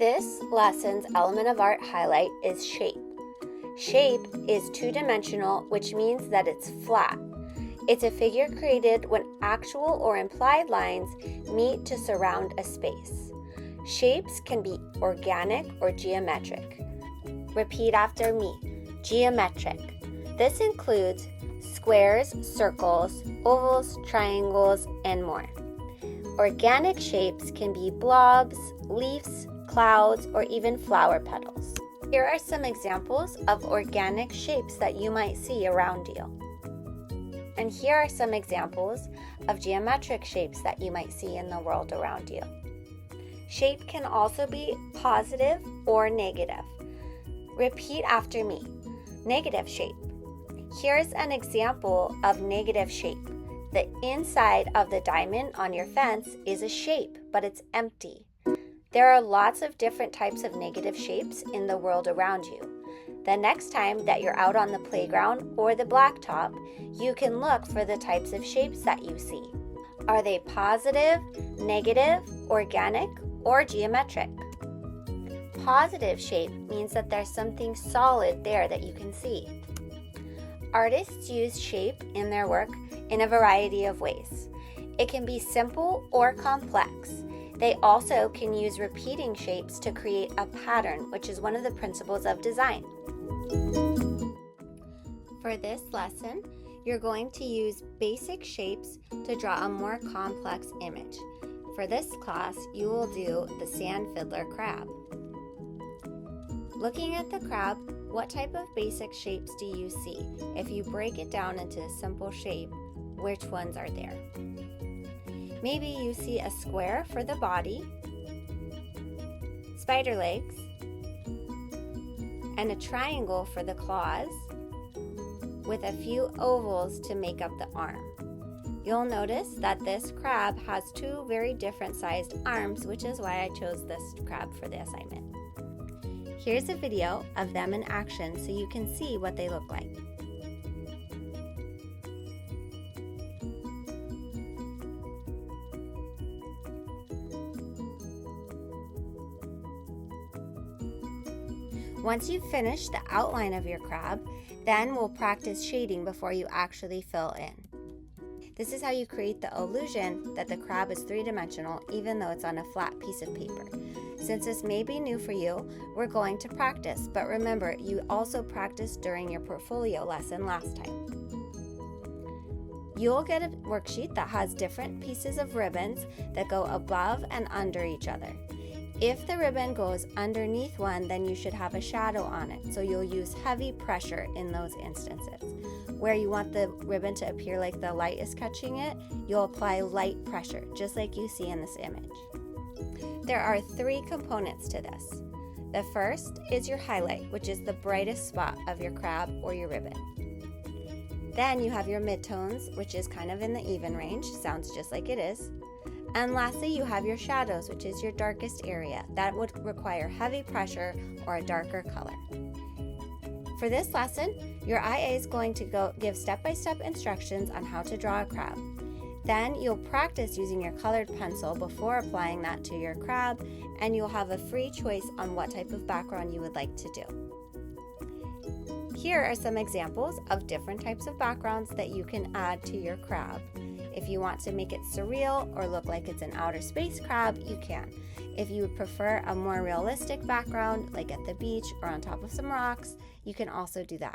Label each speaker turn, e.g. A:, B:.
A: This lesson's element of art highlight is shape. Shape is two-dimensional, which means that it's flat. It's a figure created when actual or implied lines meet to surround a space. Shapes can be organic or geometric. Repeat after me. Geometric. This includes squares, circles, ovals, triangles, and more. Organic shapes can be blobs, leaves, clouds, or even flower petals. Here are some examples of organic shapes that you might see around you. And here are some examples of geometric shapes that you might see in the world around you. Shape can also be positive or negative. Repeat after me. Negative shape. Here's an example of negative shape. The inside of the diamond on your fence is a shape, but it's empty. There are lots of different types of negative shapes in the world around you. The next time that you're out on the playground or the blacktop, you can look for the types of shapes that you see. Are they positive, negative, organic, or geometric? Positive shape means that there's something solid there that you can see. Artists use shape in their work in a variety of ways. It can be simple or complex. They also can use repeating shapes to create a pattern, which is one of the principles of design. For this lesson, you're going to use basic shapes to draw a more complex image. For this class, you will do the sand fiddler crab. Looking at the crab, what type of basic shapes do you see? If you break it down into a simple shape, which ones are there? Maybe you see a square for the body, spider legs, and a triangle for the claws, with a few ovals to make up the arm. You'll notice that this crab has two very different sized arms, which is why I chose this crab for the assignment. Here's a video of them in action so you can see what they look like. Once you've finished the outline of your crab, then we'll practice shading before you actually fill in. This is how you create the illusion that the crab is three-dimensional even though it's on a flat piece of paper. Since this may be new for you, we're going to practice, but remember, you also practiced during your portfolio lesson last time. You'll get a worksheet that has different pieces of ribbons that go above and under each other. If the ribbon goes underneath one, then you should have a shadow on it, so you'll use heavy pressure in those instances. Where you want the ribbon to appear like the light is catching it, you'll apply light pressure, just like you see in this image. There are three components to this. The first is your highlight, which is the brightest spot of your crab or your ribbon. Then you have your midtones, which is kind of in the even range, sounds just like it is. And lastly, you have your shadows, which is your darkest area. That would require heavy pressure or a darker color. For this lesson, your IA is going to give step-by-step instructions on how to draw a crab. Then you'll practice using your colored pencil before applying that to your crab, and you'll have a free choice on what type of background you would like to do. Here are some examples of different types of backgrounds that you can add to your crab. If you want to make it surreal or look like it's an outer space crab, you can. If you would prefer a more realistic background, like at the beach or on top of some rocks, you can also do that.